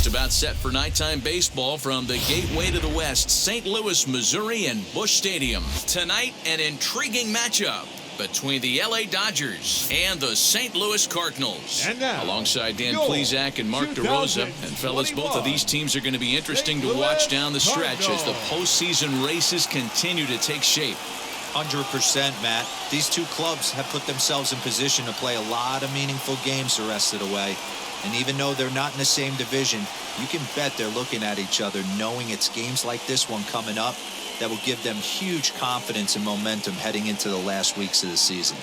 just about set for nighttime baseball from the gateway to the west, St. Louis, Missouri, and Busch Stadium. Tonight, an intriguing matchup between the LA Dodgers and the St. Louis Cardinals. And now, alongside Dan Plesac and Mark DeRosa. And fellas, both of these teams are going to be interesting to watch down the stretch as the postseason races continue to take shape. 100%, Matt. These two clubs have put themselves in position to play a lot of meaningful games the rest of the way. And even though they're not in the same division, you can bet they're looking at each other, knowing it's games like this one coming up that will give them huge confidence and momentum heading into the last weeks of the season.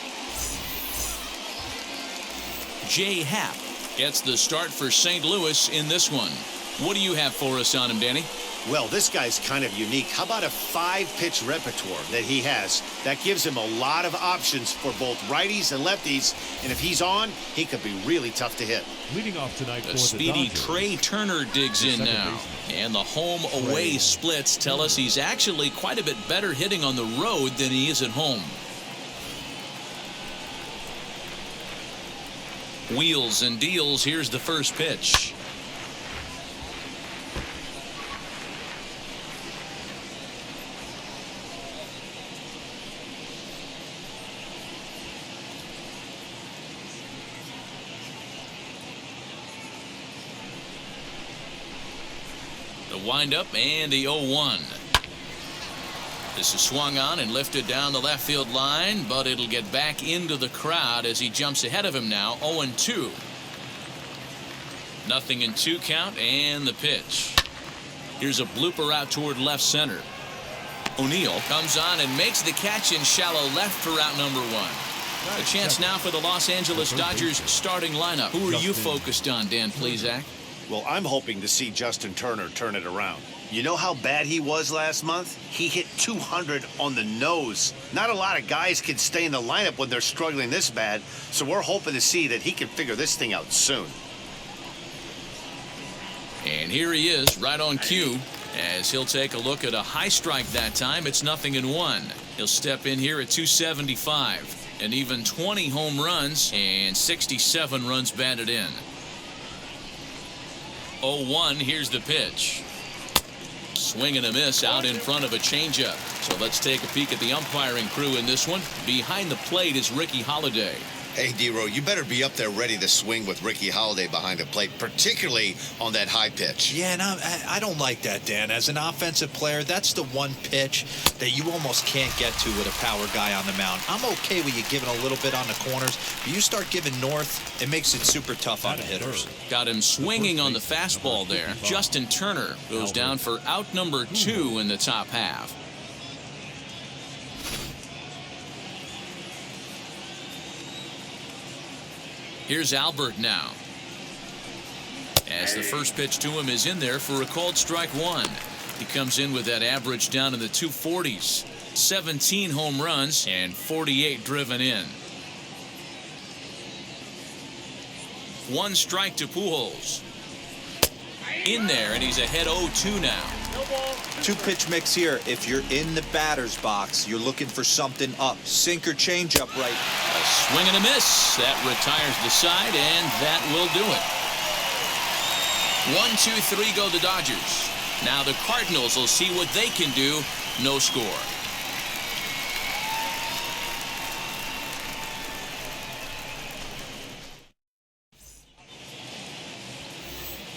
Jay Happ gets the start for St. Louis in this one. What do you have for us on him, Danny? Well, this guy's kind of unique. How about a 5-pitch repertoire that he has? That gives him a lot of options for both righties and lefties. And if he's on, he could be really tough to hit. Leading off tonight for the speedy Trey Turner digs in now. And the home-away splits tell us he's actually quite a bit better hitting on the road than he is at home. Wheels and deals. Here's the first pitch. Windup and the 0-1. This is swung on and lifted down the left field line, but it'll get back into the crowd as he jumps ahead of him now. 0-2. Nothing in 2 count, and the pitch. Here's a blooper out toward left center. O'Neill comes on and makes the catch in shallow left for out number 1. A chance now for the Los Angeles Dodgers starting lineup. Who are you focused on, Dan Plesac? Well, I'm hoping to see Justin Turner turn it around. You know how bad he was last month? He hit 200 on the nose. Not a lot of guys can stay in the lineup when they're struggling this bad, so we're hoping to see that he can figure this thing out soon. And here he is, right on cue, as he'll take a look at a high strike that time. It's 0-1. He'll step in here at 275. And even 20 home runs and 67 runs batted in. 0-1, here's the pitch. Swing and a miss out in front of a changeup. So let's take a peek at the umpiring crew in this one. Behind the plate is Ricky Holiday. Hey, D-Row, you better be up there ready to swing with Ricky Holiday behind the plate, particularly on that high pitch. Yeah, and I don't like that, Dan. As an offensive player, that's the one pitch that you almost can't get to with a power guy on the mound. I'm okay with you giving a little bit on the corners, but you start giving north, it makes it super tough on the hitters. Got him swinging on the fastball there. Justin Turner goes down for out number 2 in the top half. Here's Albert now. As the first pitch to him is in there for a called strike 1. He comes in with that average down in the 240s. 17 home runs and 48 driven in. 1 strike to Pujols. In there, and he's ahead 0-2 now. 2-pitch mix here. If you're in the batter's box, you're looking for something up. Sinker, changeup right. A swing and a miss. That retires the side, and that will do it. 1, 2, 3 go the Dodgers. Now the Cardinals will see what they can do. No score.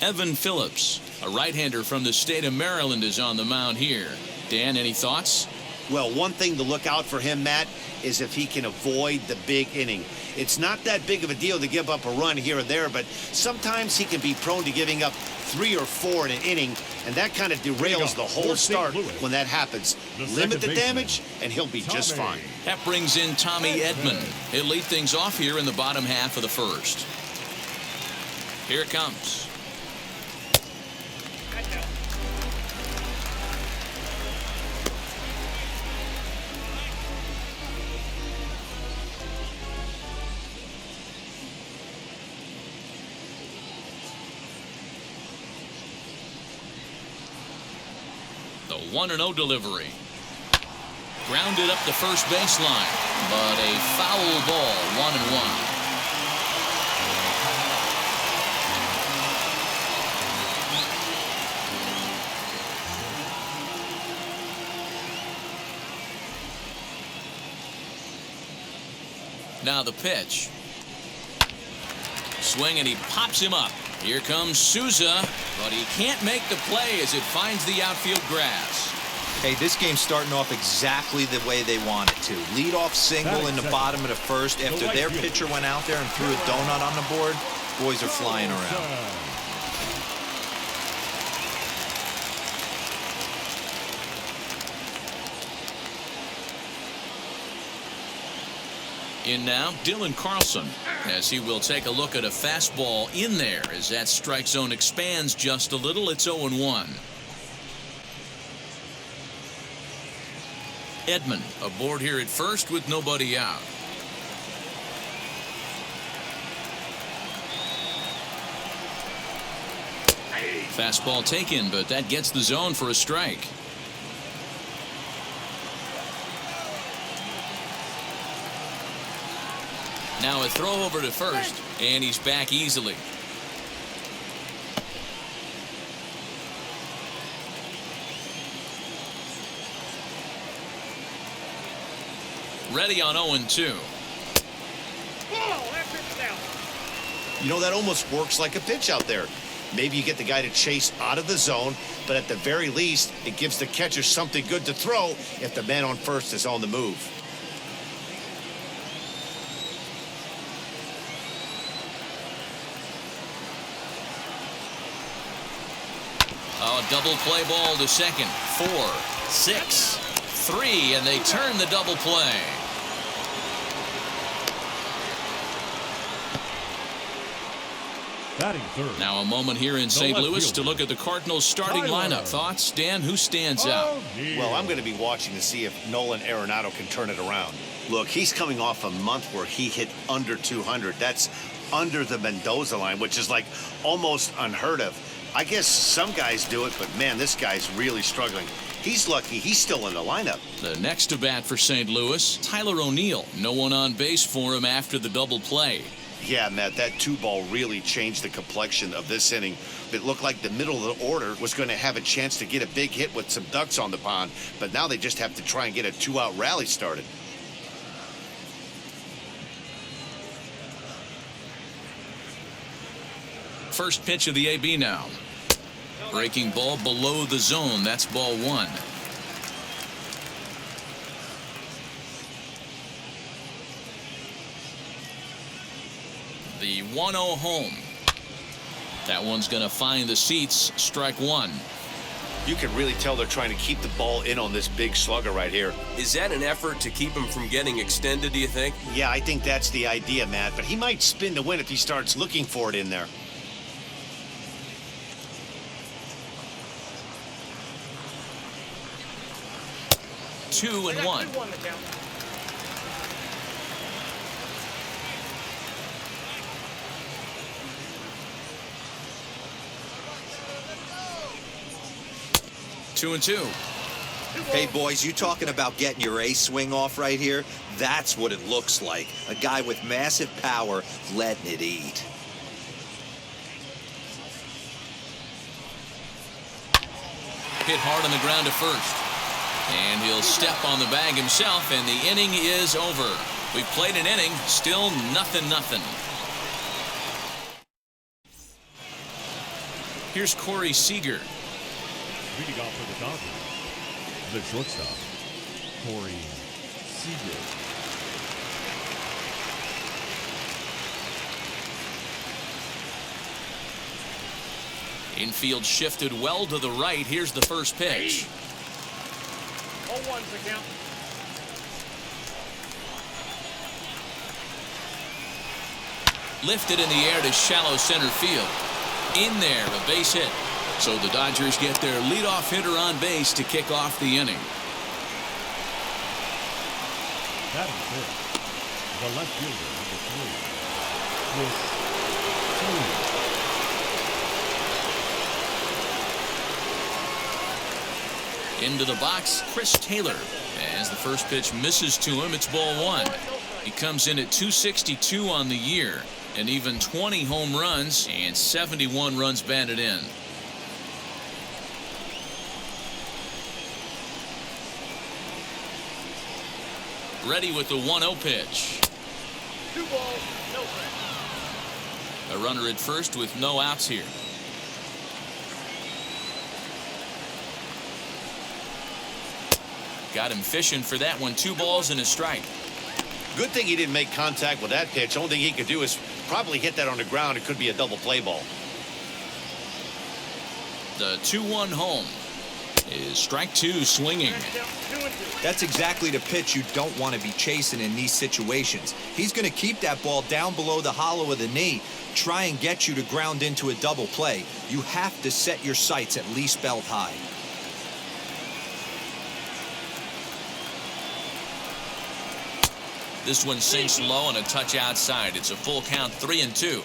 Evan Phillips, a right-hander from the state of Maryland, is on the mound here. Dan, any thoughts? Well, one thing to look out for him, Matt, is if he can avoid the big inning. It's not that big of a deal to give up a run here and there, but sometimes he can be prone to giving up 3 or 4 in an inning, and that kind of derails the whole start when that happens. Limit the damage, and he'll be just fine. That brings in Tommy Edman. He'll lead things off here in the bottom half of the first. Here it comes. The 1-0 delivery. Grounded up the first baseline, but a foul ball, 1-1. Now the pitch. Swing, and he pops him up. Here comes Souza, but he can't make the play as it finds the outfield grass. Hey, this game's starting off exactly the way they want it to. Lead-off single in the bottom of the first after their pitcher went out there and threw a donut on the board. Boys are flying around. In now, Dylan Carlson, as he will take a look at a fastball in there as that strike zone expands just a little. It's 0-1. Edman aboard here at first with nobody out. Fastball taken, but that gets the zone for a strike. Now a throw over to first, and he's back easily. Ready on 0-2. You know, that almost works like a pitch out there. Maybe you get the guy to chase out of the zone, but at the very least, it gives the catcher something good to throw if the man on first is on the move. Oh, double play ball to second. 4, 6, 3, and they turn the double play. Now a moment here in St. Louis to look at the Cardinals starting lineup. Thoughts, Dan? Who stands out? Well, I'm going to be watching to see if Nolan Arenado can turn it around. Look, he's coming off a month where he hit under 200. That's under the Mendoza line, which is like almost unheard of. I guess some guys do it, but man, this guy's really struggling. He's lucky he's still in the lineup. The next to bat for St. Louis, Tyler O'Neill. No one on base for him after the double play. Yeah, Matt, that 2-ball really changed the complexion of this inning. It looked like the middle of the order was going to have a chance to get a big hit with some ducks on the pond, but now they just have to try and get a 2-out rally started. First pitch of the AB now. Breaking ball below the zone. That's ball 1. The 1-0 home. That one's going to find the seats. Strike 1. You can really tell they're trying to keep the ball in on this big slugger right here. Is that an effort to keep him from getting extended, do you think? Yeah, I think that's the idea, Matt, but he might spin to win if he starts looking for it in there. Two and one. Two and two. Hey, boys, you talking about getting your ace swing off right here? That's what it looks like. A guy with massive power letting it eat. Hit hard on the ground to first. And he'll step on the bag himself, and the inning is over. We've played an inning, still 0-0. Here's Corey Seager. Leading off for the Dodgers, the shortstop, Corey Seager. Infield shifted well to the right. Here's the first pitch. 0-1's the count. Lifted in the air to shallow center field. In there, a base hit. So the Dodgers get their leadoff hitter on base to kick off the inning. Batting fifth, the left fielder, number 3, Into the box, Chris Taylor. As the first pitch misses to him, it's ball 1. He comes in at 262 on the year, and even 20 home runs and 71 runs batted in. Ready with the 1-0 pitch. 2 balls, no strikes. A runner at first with no outs here. Got him fishing for that one. 2 balls and a strike. Good thing he didn't make contact with that pitch. Only thing he could do is probably hit that on the ground. It could be a double play ball. The 2-1 home is strike 2 swinging. Count 2-2. That's exactly the pitch you don't want to be chasing in these situations. He's going to keep that ball down below the hollow of the knee, try and get you to ground into a double play. You have to set your sights at least belt high. This one sinks low and a touch outside. It's a full count, 3-2.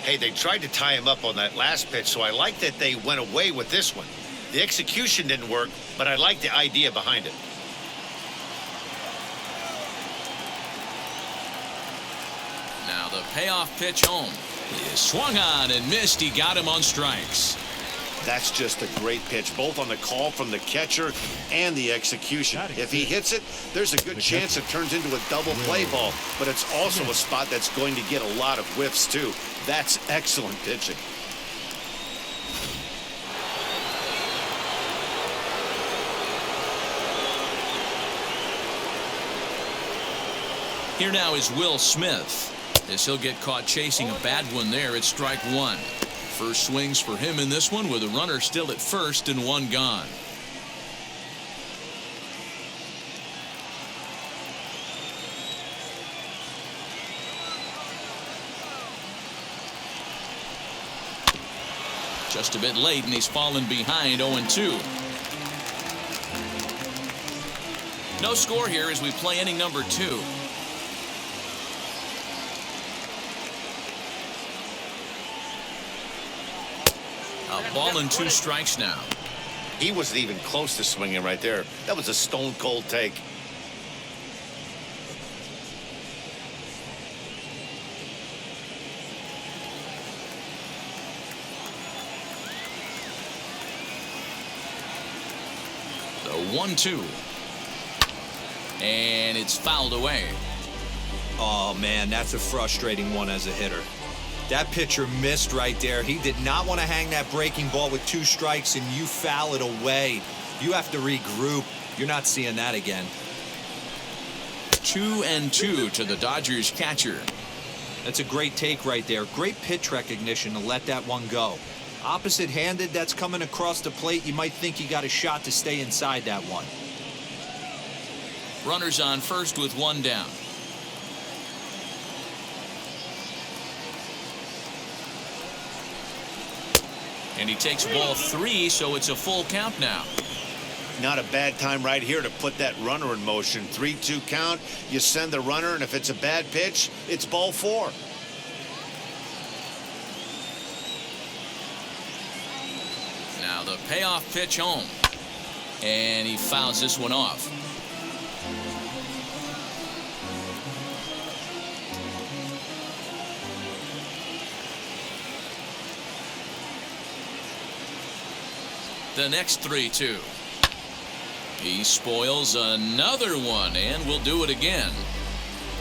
Hey, they tried to tie him up on that last pitch, so I like that they went away with this one. The execution didn't work, but I like the idea behind it. Now the payoff pitch home is swung on and missed. He got him on strikes. That's just a great pitch, both on the call from the catcher and the execution. If he hits it, there's a good chance it turns into a double play ball, but it's also a spot that's going to get a lot of whiffs, too. That's excellent pitching. Here now is Will Smith, as he'll get caught chasing a bad one there at strike 1. First swings for him in this one with a runner still at first and 1 gone. Just a bit late and he's fallen behind 0-2. No score here as we play inning number 2. A ball and 2 strikes now. He wasn't even close to swinging right there. That was a stone-cold take. The 1-2. And it's fouled away. Oh, man, that's a frustrating one as a hitter. That pitcher missed right there. He did not want to hang that breaking ball with 2 strikes, and you foul it away. You have to regroup. You're not seeing that again. 2-2 to the Dodgers catcher. That's a great take right there. Great pitch recognition to let that one go. Opposite-handed, that's coming across the plate. You might think you got a shot to stay inside that one. Runners on first with 1 down. And he takes ball 3, so it's a full count now. Not a bad time right here to put that runner in motion. 3-2 count. You send the runner, and if it's a bad pitch, it's ball 4. Now the payoff pitch home. And he fouls this one off. The next 3-2. He spoils another one and will do it again.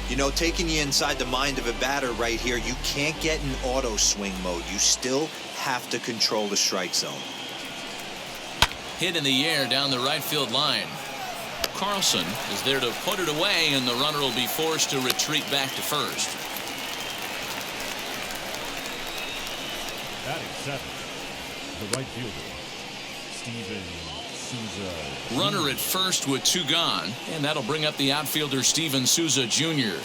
You know, taking you inside the mind of a batter right here, you can't get in auto swing mode. You still have to control the strike zone. Hit in the air down the right field line. Carlson is there to put it away, and the runner will be forced to retreat back to first. Batting 7th, the right fielder, Steven Souza. Runner at first with 2 gone, and that'll bring up the outfielder Steven Souza Jr.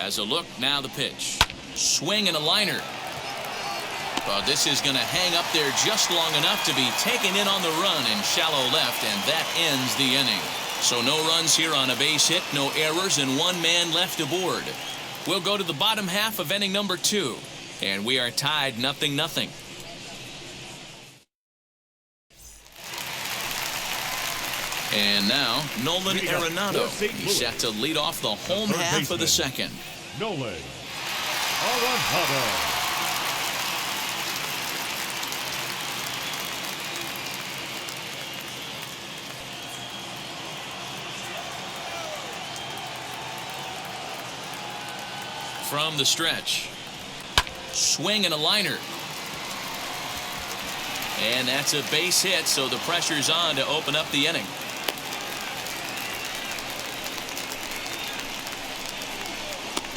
Has a look, now the pitch. Swing and a liner. Well, this is going to hang up there just long enough to be taken in on the run in shallow left, and that ends the inning. So no runs here on a base hit, no errors, and 1 man left aboard. We'll go to the bottom half of inning number 2, and we are tied 0-0. And now Nolan Arenado. He's set to lead off the home half of the second. Nolan Arenado. from the stretch. Swing and a liner. And that's a base hit, so the pressure's on to open up the inning.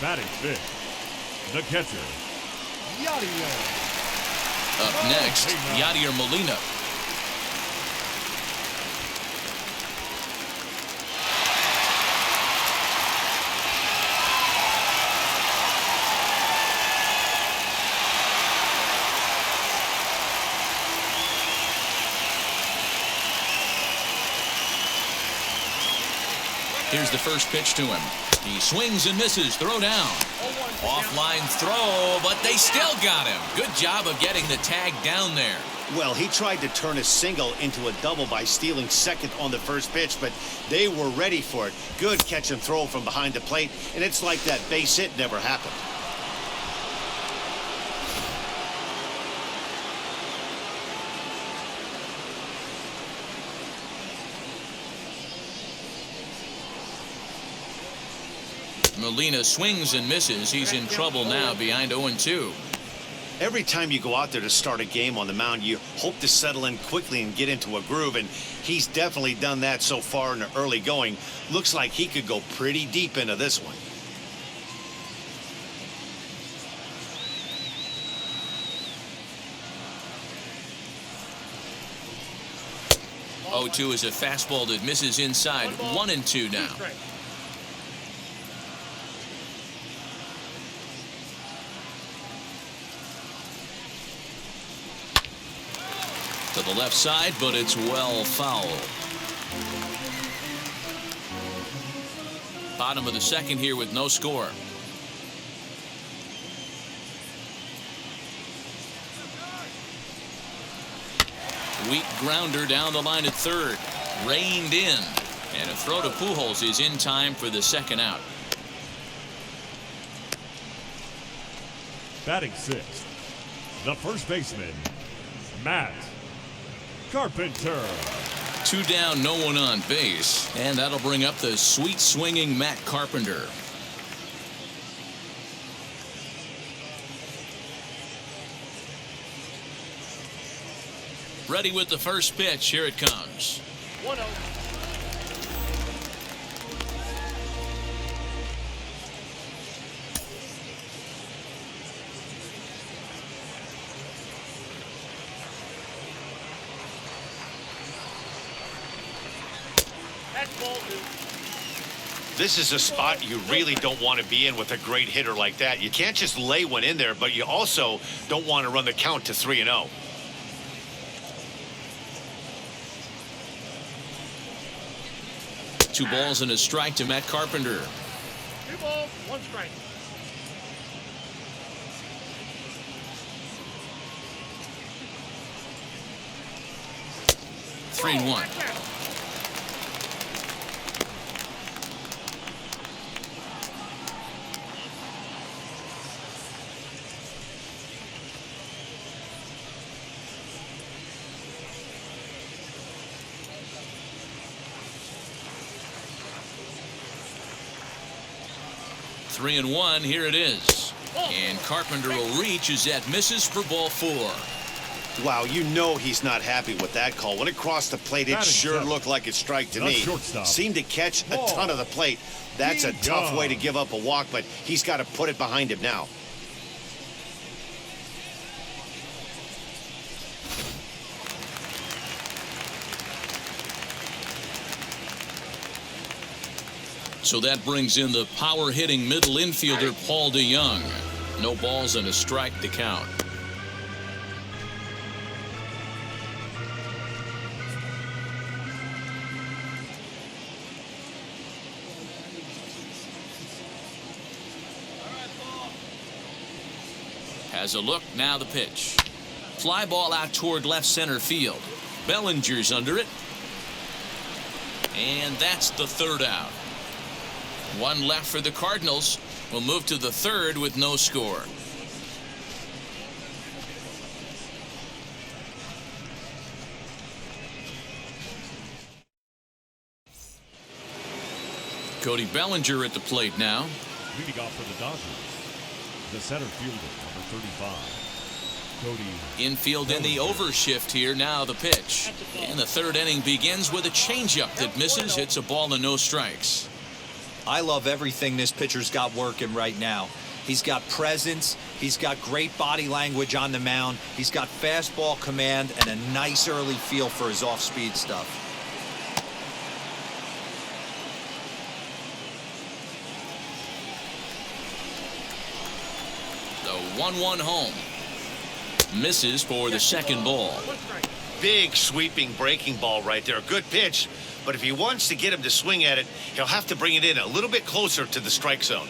Batting fifth, the catcher, Yadier. Up next, Yadier Molina. Here's the first pitch to him. He swings and misses. Throw down. Offline throw, but they still got him. Good job of getting the tag down there. Well, he tried to turn a single into a double by stealing second on the first pitch, but they were ready for it. Good catch and throw from behind the plate, and it's like that base hit never happened. Molina swings and misses. He's in trouble now behind 0-2. Every time you go out there to start a game on the mound, you hope to settle in quickly and get into a groove, and he's definitely done that so far in the early going. Looks like he could go pretty deep into this one. Oh-2 is a fastball that misses inside. 1-2 now. To the left side, but it's well foul. Bottom of the second here with no score. Weak grounder down the line at third. Reined in. And a throw to Pujols is in time for the second out. Batting sixth, the first baseman, Matt Carpenter. 2 down, no one on base, and that'll bring up the sweet swinging Matt Carpenter. Ready with the first pitch. Here it comes. 1-0. This is a spot you really don't want to be in with a great hitter like that. You can't just lay one in there, but you also don't want to run the count to 3-0. Two balls and a strike to Matt Carpenter. 2 balls, 1 strike. Three and 1. Three and 1. Here it is. And Carpenter will reach as that misses for ball 4. Wow, you know he's not happy with that call. When it crossed the plate, it sure looked like a strike to me. Seemed to catch a ton of the plate. That's a tough way to give up a walk, but he's got to put it behind him now. So that brings in the power-hitting middle infielder Paul DeYoung. No balls and a strike to count. Has a look, now the pitch. Fly ball out toward left center field. Bellinger's under it. And that's the third out. One left for the Cardinals. We'll move to the third with no score. Cody Bellinger at the plate now. Leading off for the Dodgers, The center fielder, number 35, Cody. Infield in the overshift here. Now the pitch. And the third inning begins with a changeup that misses. It's a ball and no strikes. I love everything this pitcher's got working right now. He's got presence. He's got great body language on the mound. He's got fastball command and a nice early feel for his off-speed stuff. The 1-1 home. Misses for the second ball. Big sweeping breaking ball right there. Good pitch. But if he wants to get him to swing at it, he'll have to bring it in a little bit closer to the strike zone.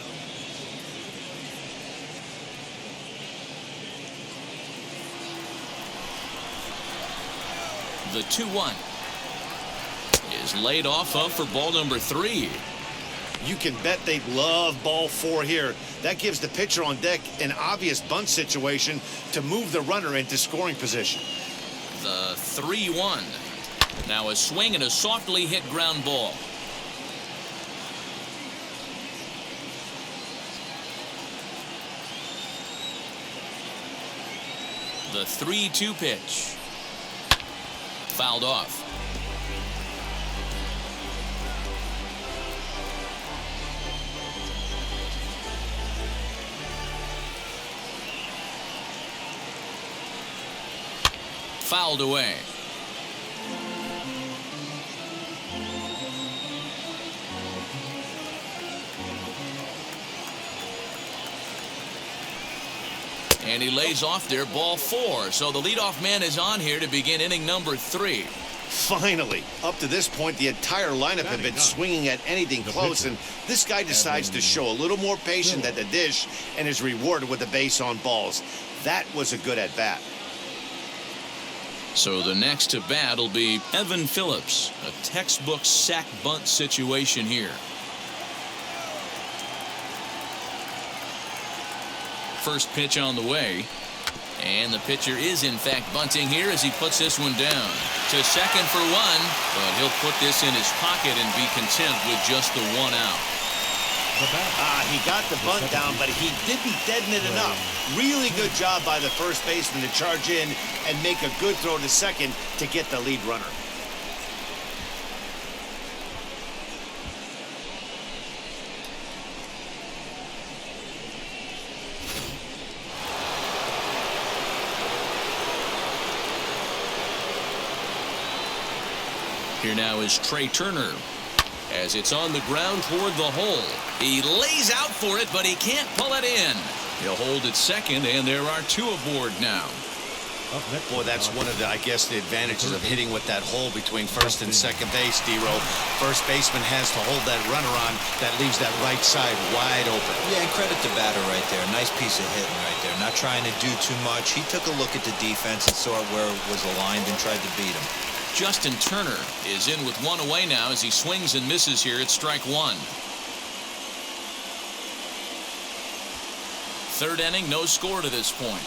The 2-1 is laid off of for ball number 3. You can bet they love ball 4 here. That gives the pitcher on deck an obvious bunt situation to move the runner into scoring position. The 3-1. Now a swing and a softly hit ground ball. The 3-2 pitch. Fouled off. Fouled away. And he lays off there, ball 4. So the leadoff man is on here to begin inning number 3. Finally, up to this point, the entire lineup had been swinging at anything close, and this guy decides to show a little more patience at the dish and is rewarded with a base on balls. That was a good at-bat. So the next to bat will be Evan Phillips. A textbook sack bunt situation here. First pitch on the way. And the pitcher is in fact bunting here as he puts this one down. To second for 1. But he'll put this in his pocket and be content with just the 1 out. He got the bunt down, but he didn't deaden it enough. Really good job by the first baseman to charge in and make a good throw to second to get the lead runner. Here now is Trey Turner. As it's on the ground toward the hole. He lays out for it, but he can't pull it in. He'll hold it second, and there are 2 aboard now. Boy, that's one of the, I guess, the advantages of hitting with that hole between first and second base, D-Row. First baseman has to hold that runner on. That leaves that right side wide open. Yeah, and credit to batter right there. Nice piece of hitting right there. Not trying to do too much. He took a look at the defense and saw where it was aligned and tried to beat him. Justin Turner is in with 1 away now as he swings and misses here at strike 1. Third inning, no score to this point.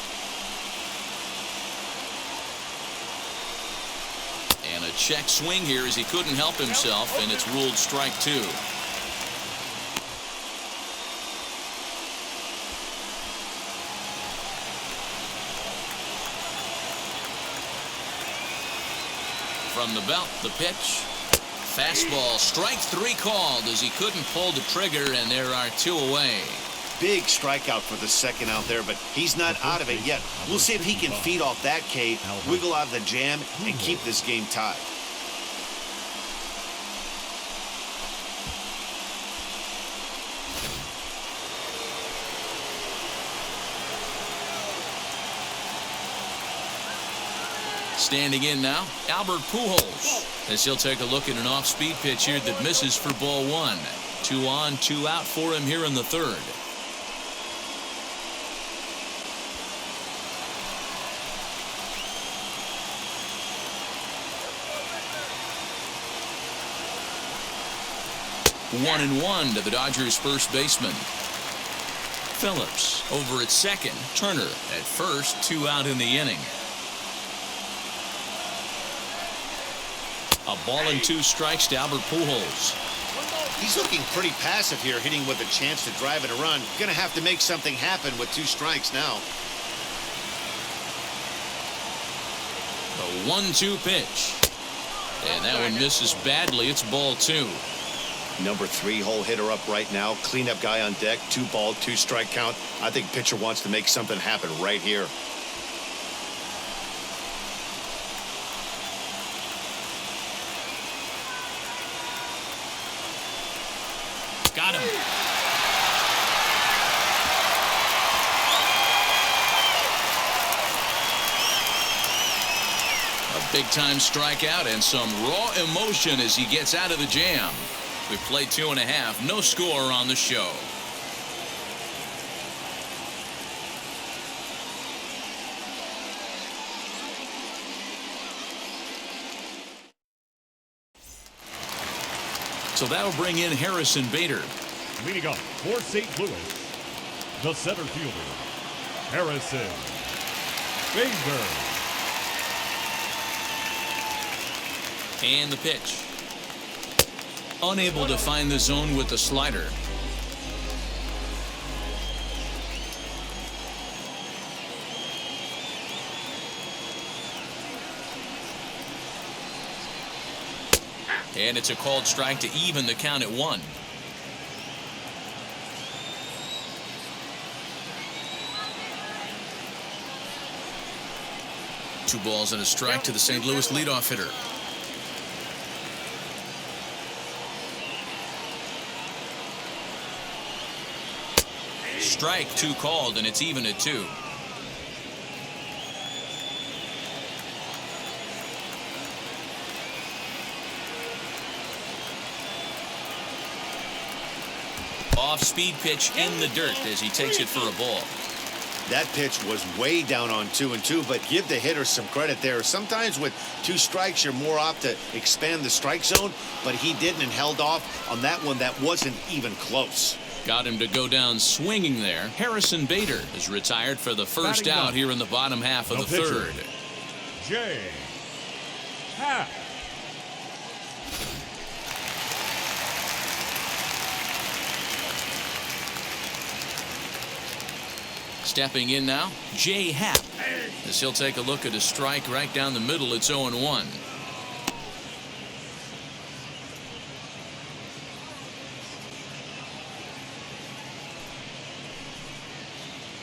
And a check swing here as he couldn't help himself, and it's ruled strike 2. From the belt, the pitch. Fastball, strike 3 called as he couldn't pull the trigger, and there are 2 away. Big strikeout for the second out there, but he's not out of it yet. We'll see if he can feed off that K, wiggle out of the jam, and keep this game tied. Standing in now, Albert Pujols, as he'll take a look at an off-speed pitch here that misses for ball 1. 2 on, 2 out for him here in the third. One and 1 to the Dodgers' first baseman. Phillips over at second. Turner at first. 2 out in the inning. A ball and 2 strikes to Albert Pujols. He's looking pretty passive here, hitting with a chance to drive it a run. Gonna have to make something happen with 2 strikes now. The 1-2 pitch. And that one misses badly. It's ball 2. Number 3 hole hitter up right now. Cleanup guy on deck. 2 ball, 2 strike count. I think pitcher wants to make something happen right here. Got him. A big-time strikeout and some raw emotion as he gets out of the jam. We've played 2.5. No score on the show. So that'll bring in Harrison Bader. Leading up for St. Louis, the center fielder, Harrison Bader. And the pitch. Unable to find the zone with the slider. And it's a called strike to even the count at 1. Two balls and a strike to the St. Louis leadoff hitter. Strike 2 called, and it's even at 2. Off-speed pitch in the dirt as he takes it for a ball. That pitch was way down on 2-2, but give the hitter some credit there. Sometimes with 2 strikes, you're more apt to expand the strike zone, but he didn't and held off on that one that wasn't even close. Got him to go down swinging there. Harrison Bader is retired for the first out here in the bottom half of the third. Jay Happ. Stepping in now, Jay Happ. As he'll take a look at a strike right down the middle. It's 0-1.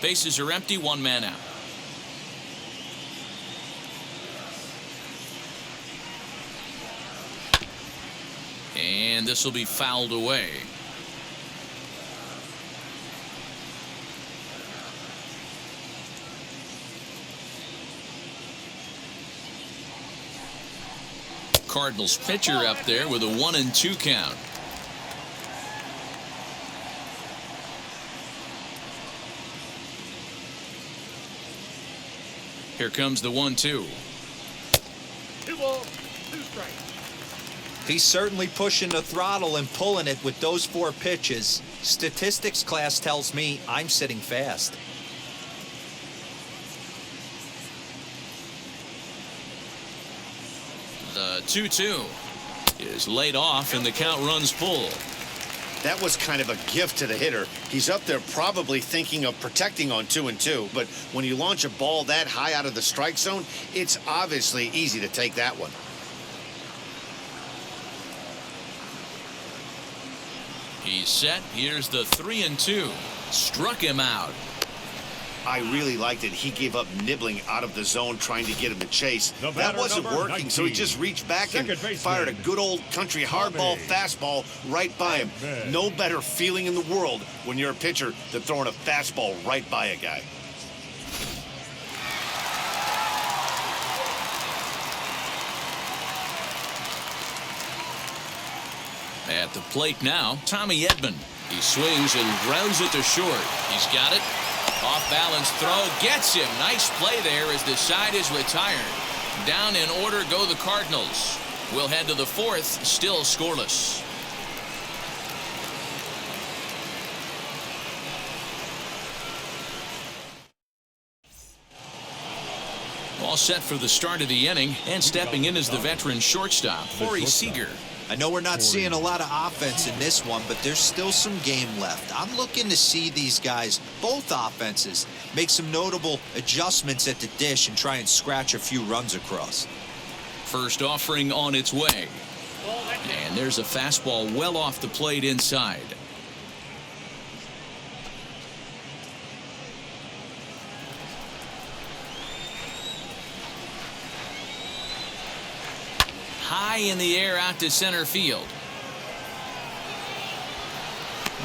Bases are empty, 1 man out. And this will be fouled away. Cardinals pitcher up there with a 1-2 count. Here comes the 1-2. 2 balls, 2 strikes. He's certainly pushing the throttle and pulling it with those 4 pitches. Statistics class tells me I'm sitting fast. The 2-2 is laid off and the count runs full. That was kind of a gift to the hitter. He's up there probably thinking of protecting on 2-2, but when you launch a ball that high out of the strike zone, it's obviously easy to take that one. He's set. Here's the 3-2. Struck him out. I really liked it. He gave up nibbling out of the zone trying to get him to chase. That wasn't working, so he just reached back and fired a good old country hardball fastball right by him. No better feeling in the world when you're a pitcher than throwing a fastball right by a guy. At the plate now, Tommy Edman. He swings and grounds it to short. He's got it. Off balance throw gets him. Nice play there as the side is retired. Down in order go the Cardinals. We'll head to the 4th, still scoreless. All set for the start of the inning, and stepping in is the veteran shortstop, Corey Seager. I know we're not seeing a lot of offense in this one, but there's still some game left. I'm looking to see these guys, both offenses, make some notable adjustments at the dish and try and scratch a few runs across. First offering on its way. And there's a fastball well off the plate inside. High in the air out to center field.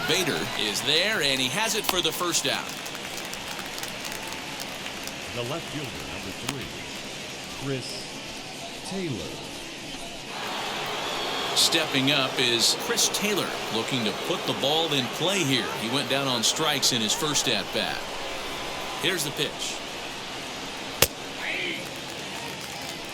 Bader is there, and he has it for the first out. The left fielder, number 3, Chris Taylor. Stepping up is Chris Taylor, looking to put the ball in play here. He went down on strikes in his first at-bat. Here's the pitch.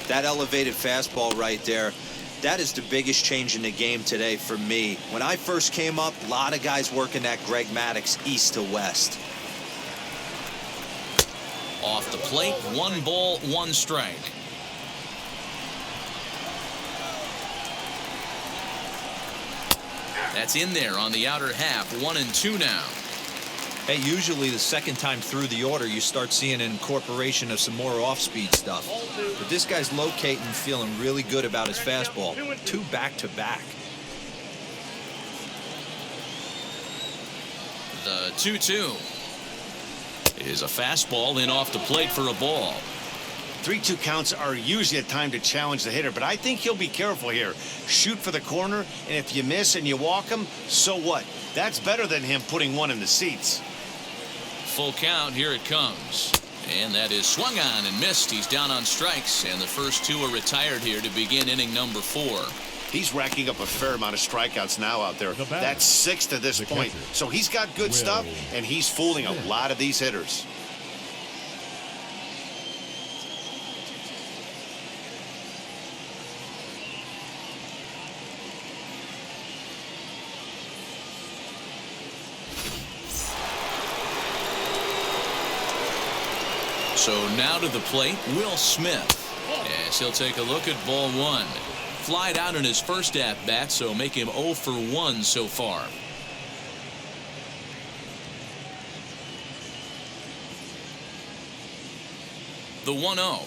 That elevated fastball right there, that is the biggest change in the game today for me. When I first came up, a lot of guys working that Greg Maddux east to west. Off the plate, 1 ball, 1 strike. That's in there on the outer half, 1-2 now. Hey, usually the second time through the order, you start seeing an incorporation of some more off-speed stuff. But this guy's locating, feeling really good about his fastball. 2 back-to-back. The 2-2 is a fastball in off the plate for a ball. 3-2 counts are usually a time to challenge the hitter, but I think he'll be careful here. Shoot for the corner, and if you miss and you walk him, so what? That's better than him putting one in the seats. Full count, here it comes. And that is swung on and missed. He's down on strikes, and the first 2 are retired here to begin inning number 4. He's racking up a fair amount of strikeouts now out there. That's 6 to this point. So he's got good stuff, and he's fooling a lot of these hitters. So now to the plate, Will Smith. Yes, he'll take a look at ball 1. Flied out in his first at-bat, so make him 0 for 1 so far. The 1-0.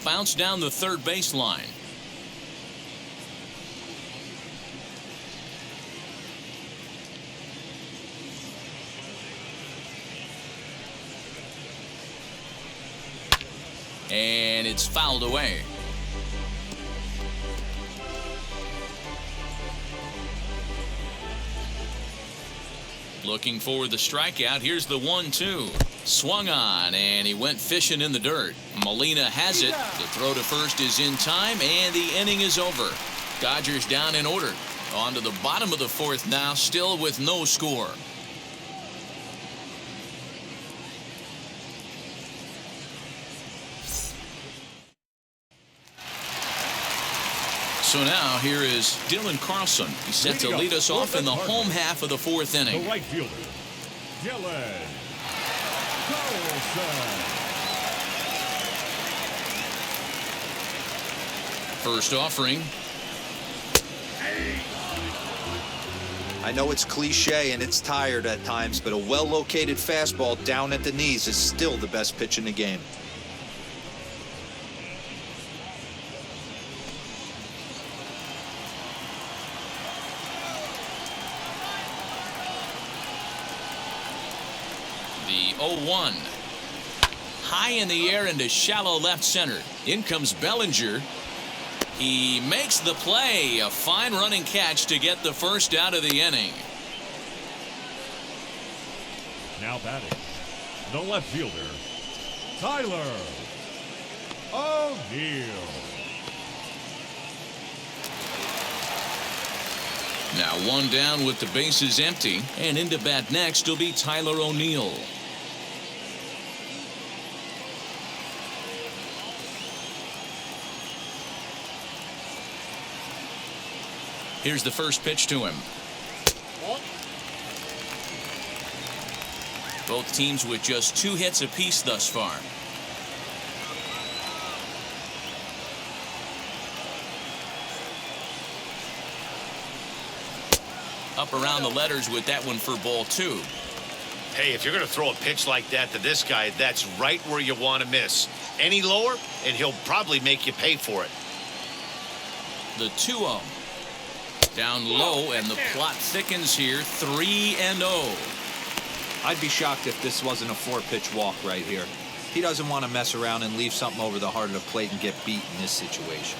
Bounce down the third baseline. And it's fouled away. Looking for the strikeout. Here's the 1-2. Swung on, and he went fishing in the dirt. Molina has it. The throw to first is in time, and the inning is over. Dodgers down in order. On to the bottom of the 4th now, still with no score. So now here is Dylan Carlson. He's set to lead us off in the home half of the 4th inning. The right fielder, Dylan Carlson. First offering. I know it's cliche and it's tired at times, but a well-located fastball down at the knees is still the best pitch in the game. The 0-1. High in the air into shallow left center. In comes Bellinger. He makes the play. A fine running catch to get the first out of the inning. Now batting, the left fielder, Tyler O'Neill. Now 1 down with the bases empty, and into bat next will be Tyler O'Neill. Here's the first pitch to him. Both teams with just 2 hits apiece thus far. up around the letters with that one for ball 2. Hey, if you're going to throw a pitch like that to this guy, that's right where you want to miss. Any lower, and he'll probably make you pay for it. The 2-0. Down low, and the plot thickens here. 3-0. I'd be shocked if this wasn't a 4-pitch walk right here. He doesn't want to mess around and leave something over the heart of the plate and get beat in this situation.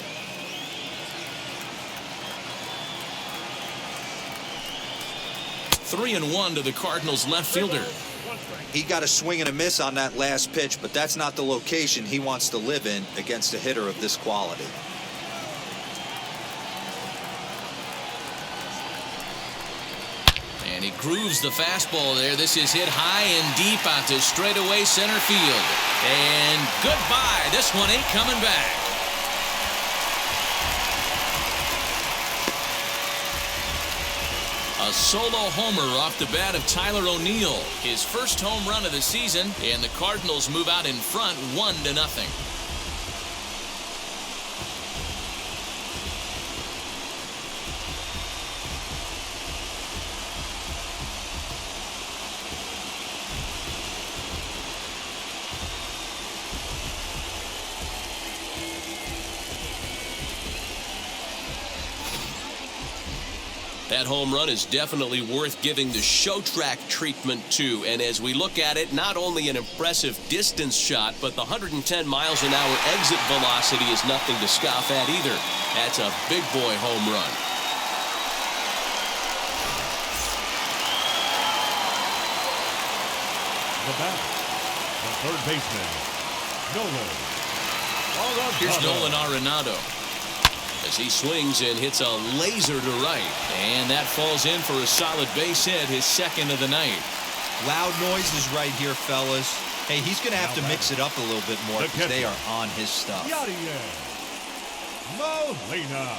3-1 to the Cardinals left fielder. He got a swing and a miss on that last pitch, but that's not the location he wants to live in against a hitter of this quality. And he grooves the fastball there. This is hit high and deep out to straightaway center field. And goodbye. This one ain't coming back. A solo homer off the bat of Tyler O'Neill. His first home run of the season, and the Cardinals move out in front 1-0. That home run is definitely worth giving the show track treatment to. And as we look at it, not only an impressive distance shot, but the 110 miles an hour exit velocity is nothing to scoff at either. That's a big boy home run. The bat, the third baseman, Nolan Arenado. Here's Nolan Arenado as he swings and hits a laser to right, and that falls in for a solid base hit, his second of the night. Loud noises right here, fellas. Hey, he's going to have to mix it up a little bit more because they are on his stuff. Yadier Molina.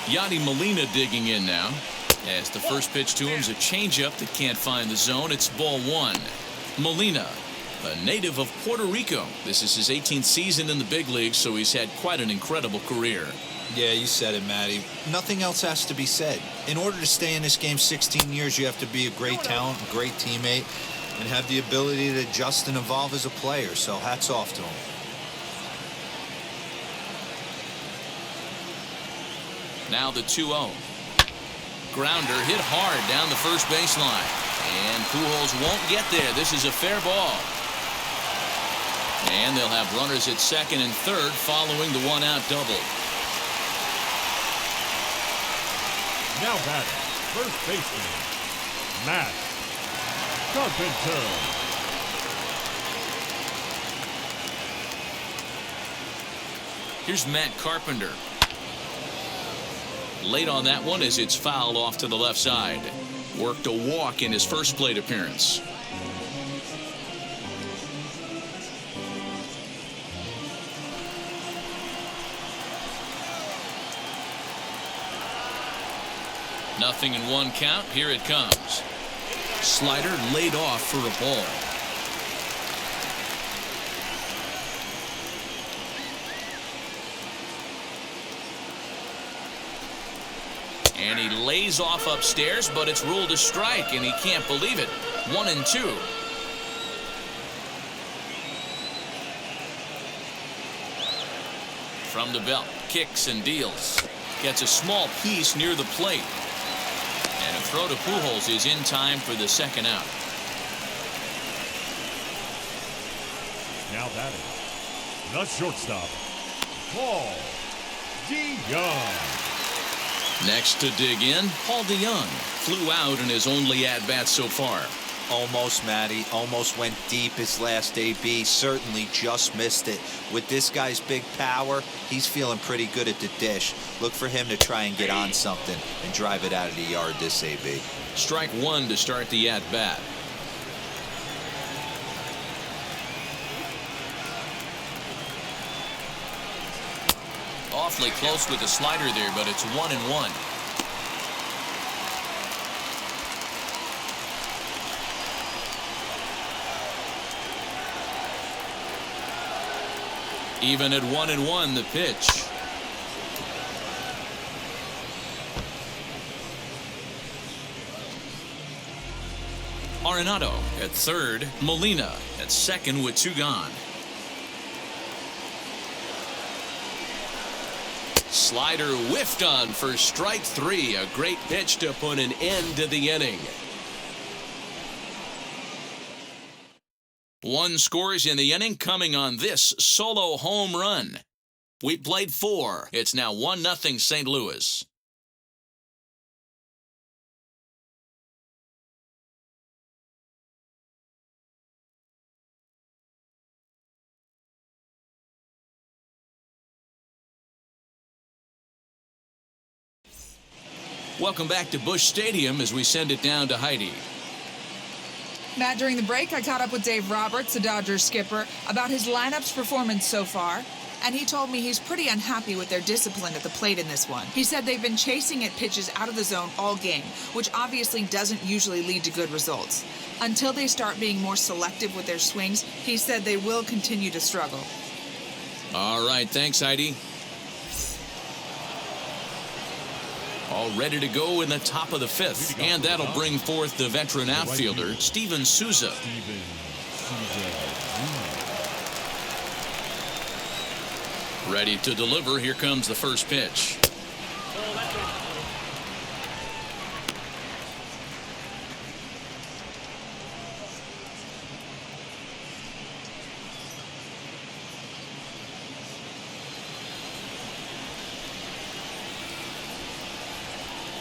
Yadi Molina digging in now. As the first pitch to him is a changeup that can't find the zone. It's ball 1. Molina, a native of Puerto Rico. This is his 18th season in the big leagues, so he's had quite an incredible career. Yeah, you said it, Matty. Nothing else has to be said. In order to stay in this game 16 years, you have to be a great talent, a great teammate, and have the ability to adjust and evolve as a player. So hats off to him. Now the 2-0. Grounder hit hard down the first baseline. And Pujols won't get there. This is a fair ball. And they'll have runners at second and third following the one-out double. Now batting, first baseman, Matt Carpenter. Here's Matt Carpenter. Late on that one as it's fouled off to the left side. Worked a walk in his first plate appearance. Nothing in one count. Here it comes. Slider laid off for a ball. And he lays off upstairs, but it's ruled a strike, and he can't believe it. 1-2. From the belt, kicks and deals. Gets a small piece near the plate. And a throw to Pujols is in time for the second out. Now batting, the shortstop, Paul DeYoung. Next to dig in, Paul DeYoung flew out in his only at-bat so far. Almost, Matty. Almost went deep his last AB. Certainly just missed it. With this guy's big power, he's feeling pretty good at the dish. Look for him to try and get on something and drive it out of the yard this AB. Strike 1 to start the at-bat. Awfully close with the slider there, but it's 1-1. Even at 1-1, the pitch. Arenado at third. Molina at second with 2 gone. Slider whiffed on for strike 3. A great pitch to put an end to the inning. 1 scores in the inning coming on this solo home run. We played 4. It's now 1-0 St. Louis. Welcome back to Busch Stadium as we send it down to Heidi. Matt, during the break, I caught up with Dave Roberts, the Dodgers skipper, about his lineup's performance so far, and he told me he's pretty unhappy with their discipline at the plate in this one. He said they've been chasing at pitches out of the zone all game, which obviously doesn't usually lead to good results. Until they start being more selective with their swings, he said they will continue to struggle. All right, thanks, Heidi. All ready to go in the top of the 5th, and that'll bring forth the veteran outfielder, Steven Souza. Ready to deliver. Here comes the first pitch.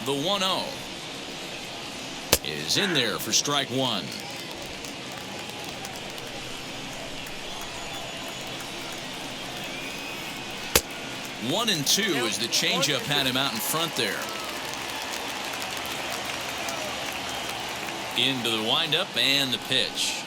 The 1-0 is in there for strike 1. One and 2 as the changeup had him out in front there. Into the windup and the pitch.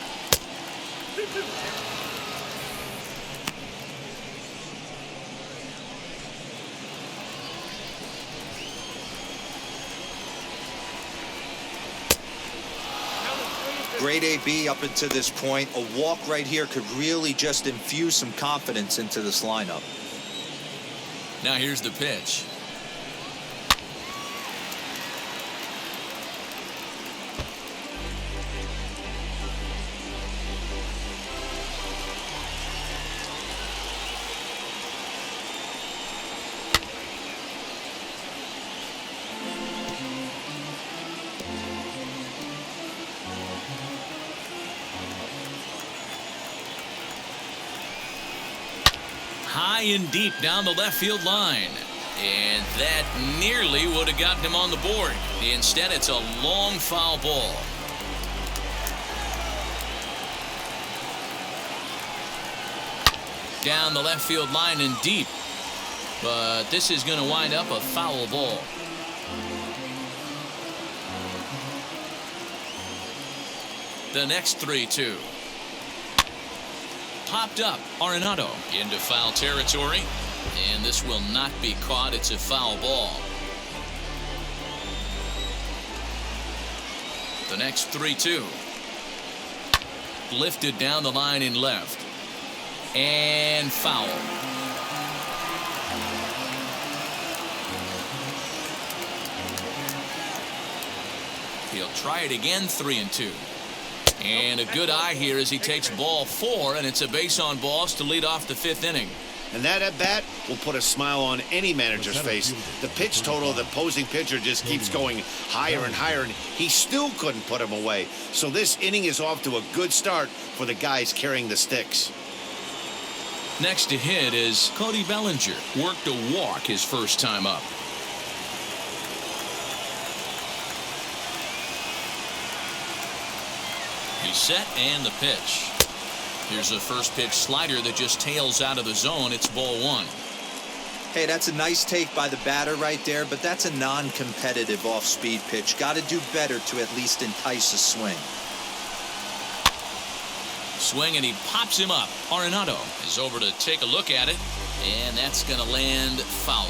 Great AB up until this point. A walk right here could really just infuse some confidence into this lineup. Now here's the pitch. High and deep down the left field line. And that nearly would have gotten him on the board. Instead, it's a long foul ball. Down the left field line and deep. But this is going to wind up a foul ball. The next 3-2. Popped up. Arenado into foul territory. And this will not be caught. It's a foul ball. The next 3-2. Lifted down the line in left. And foul. He'll try it again, 3-2. And a good eye here as he takes ball 4, and it's a base on balls to lead off the 5th inning. And that at bat will put a smile on any manager's face. The pitch total of the opposing pitcher just keeps going higher and higher, and he still couldn't put him away. So this inning is off to a good start for the guys carrying the sticks. Next to hit is Cody Bellinger. Worked a walk his first time up. He's set and the pitch. Here's a first pitch slider that just tails out of the zone. It's ball 1. Hey, that's a nice take by the batter right there, but that's a non-competitive off-speed pitch. Got to do better to at least entice a swing. Swing, and he pops him up. Arenado is over to take a look at it, and that's going to land foul.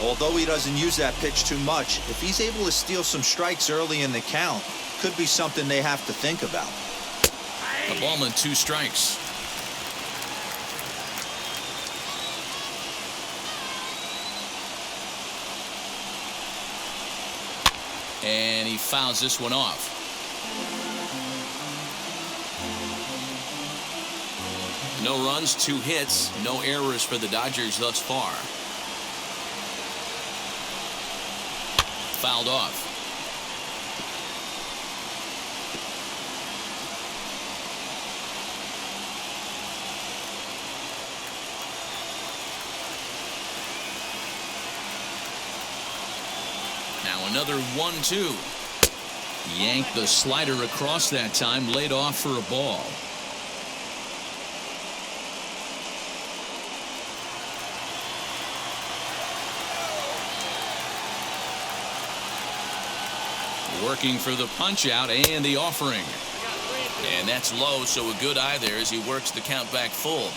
Although he doesn't use that pitch too much, if he's able to steal some strikes early in the count, could be something they have to think about. A ball and 2 strikes. And he fouls this one off. No runs, 2 hits, no errors for the Dodgers thus far. Fouled off. Now another 1-2. Yanked the slider across that time, laid off for a ball. Working for the punch out and the offering. And that's low, so a good eye there as he works the count back full.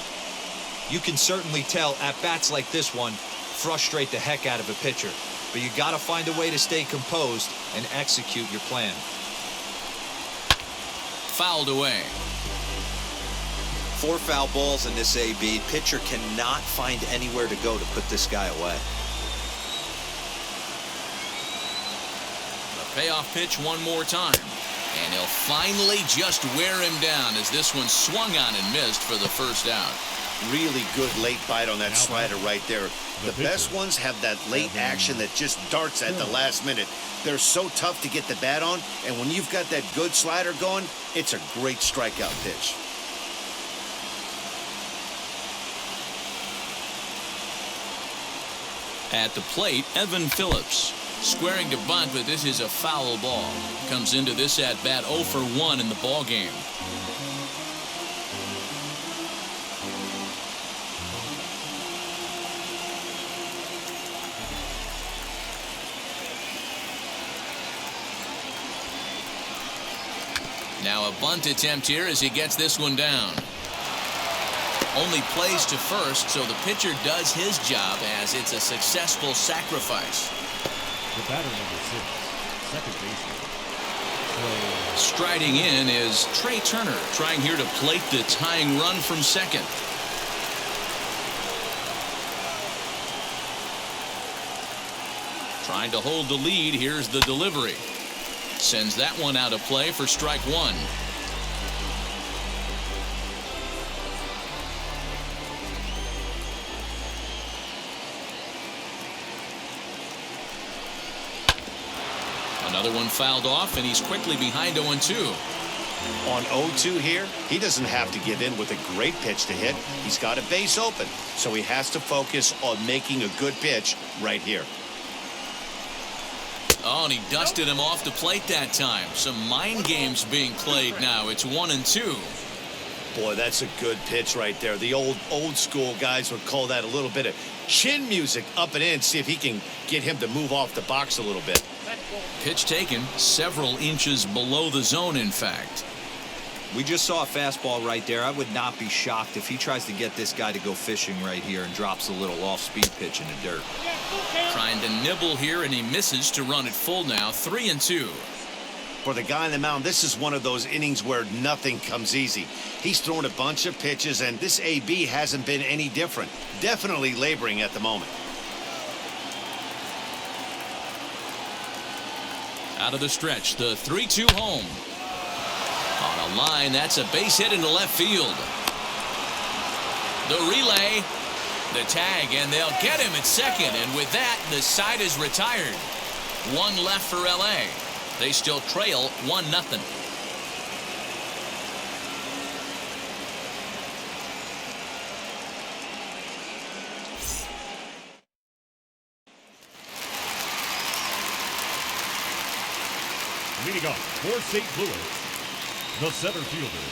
You can certainly tell at bats like this one frustrate the heck out of a pitcher. But you got to find a way to stay composed and execute your plan. Fouled away. 4 foul balls in this AB. Pitcher cannot find anywhere to go to put this guy away. Payoff pitch one more time. And he'll finally just wear him down as this one swung on and missed for the first out. Really good late bite on that slider right there. The best ones have that late action that just darts at the last minute. They're so tough to get the bat on, and when you've got that good slider going, it's a great strikeout pitch. At the plate, Evan Phillips. Squaring to bunt, but this is a foul ball. Comes into this at bat 0 for 1 in the ball game. Now a bunt attempt here as he gets this one down. Only plays to first, so the pitcher does his job as it's a successful sacrifice. The batter, number 6, second baseman. Striding in is Trey Turner, trying here to plate the tying run from second. Trying to hold the lead. Here's the delivery. Sends that one out of play for strike 1. Another one fouled off, and he's quickly behind 0-2. On 0-2 here, he doesn't have to give in with a great pitch to hit. He's got a base open, so he has to focus on making a good pitch right here. Oh, and he dusted him off the plate that time. Some mind games being played now. It's 1-2. Boy, that's a good pitch right there. The old school guys would call that a little bit of chin music up and in. See if he can get him to move off the box a little bit. Pitch taken several inches below the zone, in fact. We just saw a fastball right there. I would not be shocked if he tries to get this guy to go fishing right here and drops a little off-speed pitch in the dirt. Trying to nibble here, and he misses to run it full now. 3-2. For the guy on the mound, this is one of those innings where nothing comes easy. He's thrown a bunch of pitches, and this AB hasn't been any different. Definitely laboring at the moment. Out of the stretch, the 3-2 home. On a line, that's a base hit into left field. The relay, the tag, and they'll get him at second. And with that, the side is retired. 1 left for LA. They still trail 1-0. Leading off for St. Louis, the center fielder,